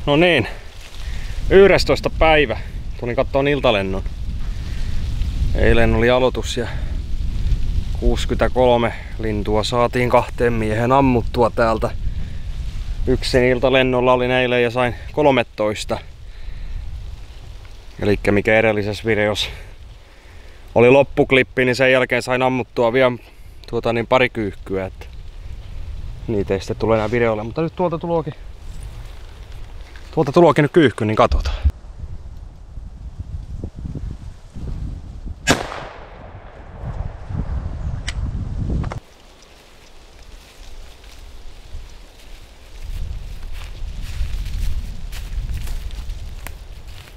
No niin, 11. päivä. Tulin kattoon iltalennon. Eilen oli aloitus ja 63 lintua saatiin 2 miehen ammuttua täältä. Yksin iltalennolla olin eilen ja sain 13. Elikkä mikä edellisessä videossa oli loppuklippi, niin sen jälkeen sain ammuttua vielä pari kyyhkyä. Että niitä ei sitten tule enää videolle, mutta nyt tuolta tuloakin nyt kyyhky, niin katsotaan.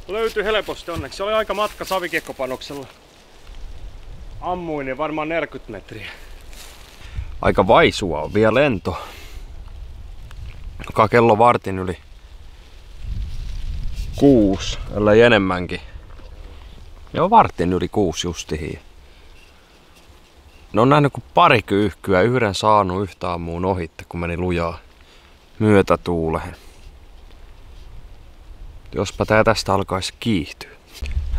Löytyi helposti onneksi. Se oli aika matka savikiekkopanoksella. Ammuin niin varmaan 40 metriä. Aika vaisua on vielä lento. Joka kello vartin yli 6, ellei enemmänkin. Joo, vartin yli 6 justihin. Ne on nähnyt kuin pari kyyhkyä, yhden saanut yhtä ammuun ohitte, kun meni lujaa myötätuuleen. Jospa tää tästä alkaisi kiihtyä.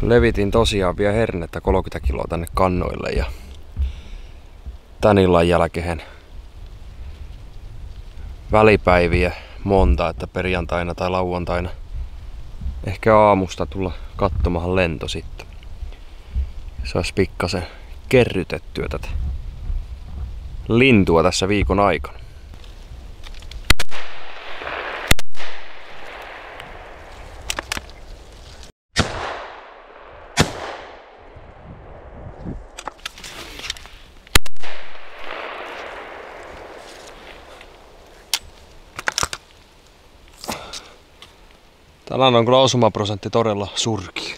Levitin tosiaan vielä hernettä 30 kiloa tänne kannoille ja tän illan jälkeen välipäiviä monta, että perjantaina tai lauantaina ehkä aamusta tulla katsomaan lento sitten. Se olisi pikkasen kerrytettyä tätä lintua tässä viikon aikana. Tänään on kyllä osumaprosentti todella surkea.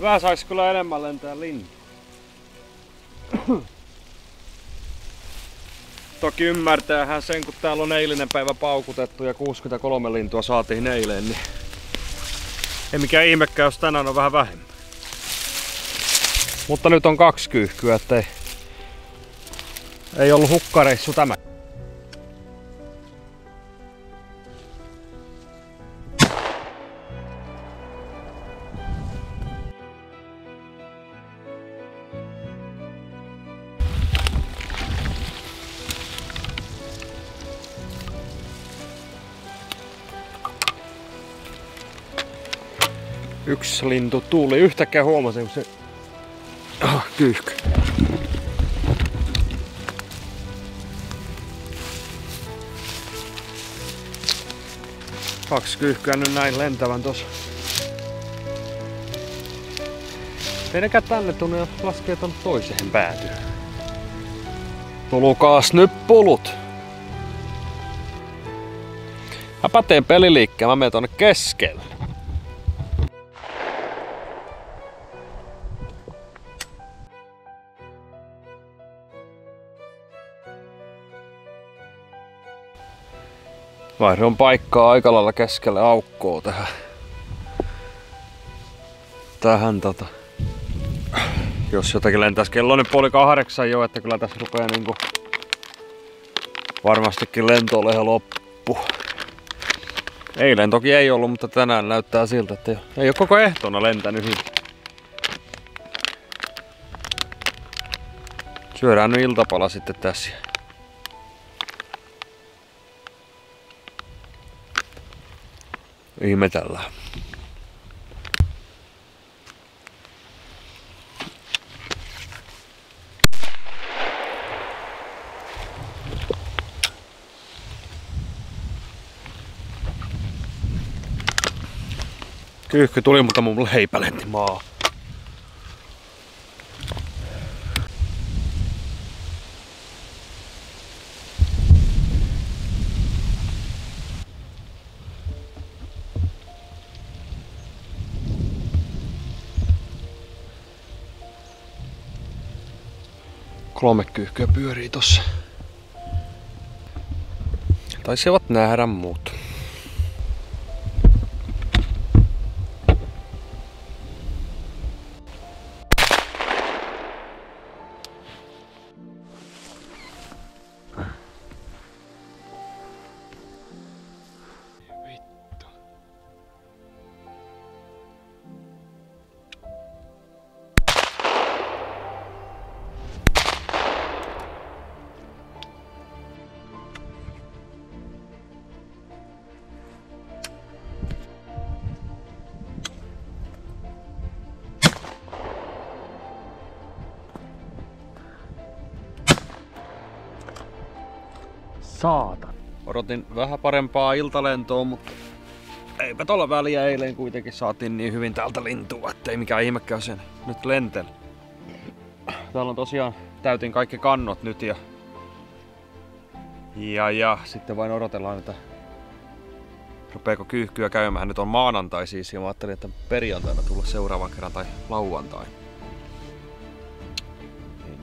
Vähän sais kyllä enemmän lentää lintu. Toki ymmärtäähän sen, kun täällä on eilinen päivä paukutettu ja 63 lintua saatiin eilen, niin ei mikään ihmekään, jos tänään on vähän vähemmän. Mutta nyt on 2 kyyhkyä, ettei ei ollut hukkareissu tämä. Yksi lintu tuli. Yhtäkkiä huomasin, kun se kyyhky. Kaksi kyyhkyä nyt näin lentävän tossa. Menekä tänne tunne ja laskee tonne toiseen päätyyn. Tulukaas nyt pulut! Mä teen peliliikkeen, mä menen tonne keskelle. Vaihdon paikkaa aika lailla keskelle aukkoa tähän jos jotakin lentäisi. Kello on nyt 7:30 jo, että kyllä tässä rupeaa niinku varmastikin lento ole ihan loppu. Eilen toki ei ollut, mutta tänään näyttää siltä, että ei ole koko ehtona lentänyt hyvin. Syödään nyt iltapala sitten tässä. Ihmetellään. Kyyhky tuli, mutta mun leipä lenti maa. 3 kyyhkyä pyörii tossa. Taisivat nähdä muut. Saatan. Odotin vähän parempaa iltalentoa, mutta eipä tuolla väliä. Eilen kuitenkin saatiin niin hyvin täältä lintua, ettei mikään ihmekään sen nyt lentele. Täällä on tosiaan, täytin kaikki kannot nyt ja sitten vain odotellaan, että rupeeko kyyhkyä käymään. Nyt on maanantai siis ja mä ajattelin, että perjantaina tulla seuraavan kerran tai lauantai.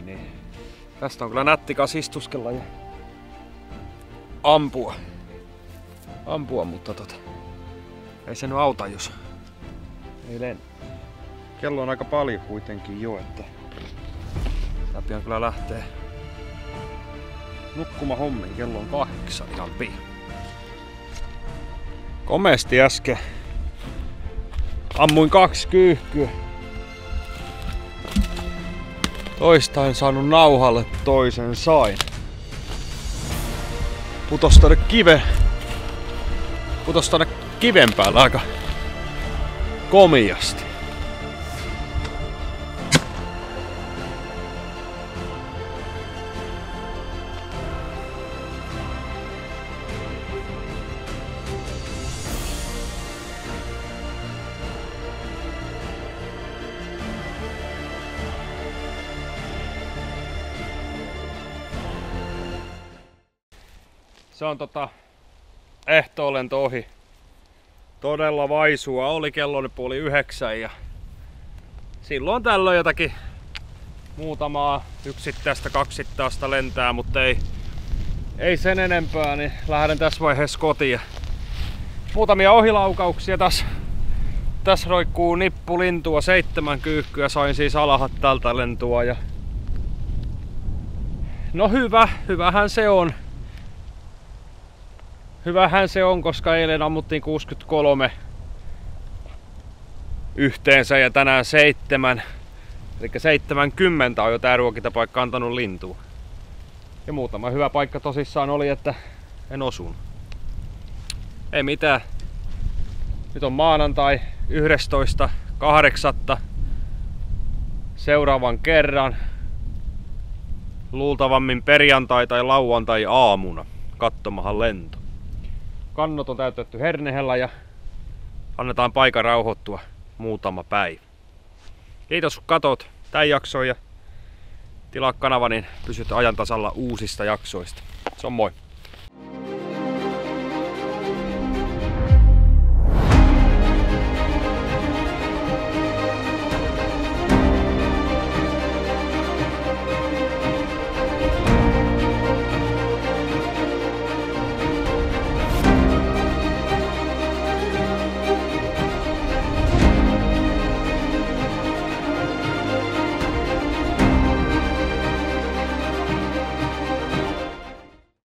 Niin. Tästä on kyllä nättikas istuskella ja ampua, mutta ei se nyt auta, jos ei lennä. Kello on aika paljon kuitenkin jo, että tää pian kyllä lähtee nukkuma hommiin. Kello on 8 ihan pian. Komeasti äsken ammuin 2 kyyhkyä. Toista en saanut nauhalle, toisen sain. Putos tonne kiven päällä aika komiasti. Se on ehtoolento ohi. Todella vaisua oli, kello oli 8:30 ja silloin tällöin jotakin muutamaa yksittäistä kaksittaista lentää, mutta ei sen enempää, niin lähden tässä vaiheessa kotiin. Muutamia ohilaukauksia tässä roikkuu nippulintua, 7 kyyhkyä sain siis alhaat tältä lentua ja no hyvähän se on. Hyvähän se on, koska eilen ammuttiin 63 yhteensä ja tänään 7. Eli 70 on jo tää ruokintapaikka antanut lintua. Ja muutama hyvä paikka tosissaan oli, että en osunut. Ei mitään. Nyt on maanantai 11.8. Seuraavan kerran. Luultavammin perjantai tai lauantai aamuna kattomahan lento. Kannot on täytetty hernehellä ja annetaan paikan rauhoittua muutama päivä. Kiitos kun katot tän jakson ja tilaa kanava, niin pysyt ajan tasalla uusista jaksoista. Se on moi!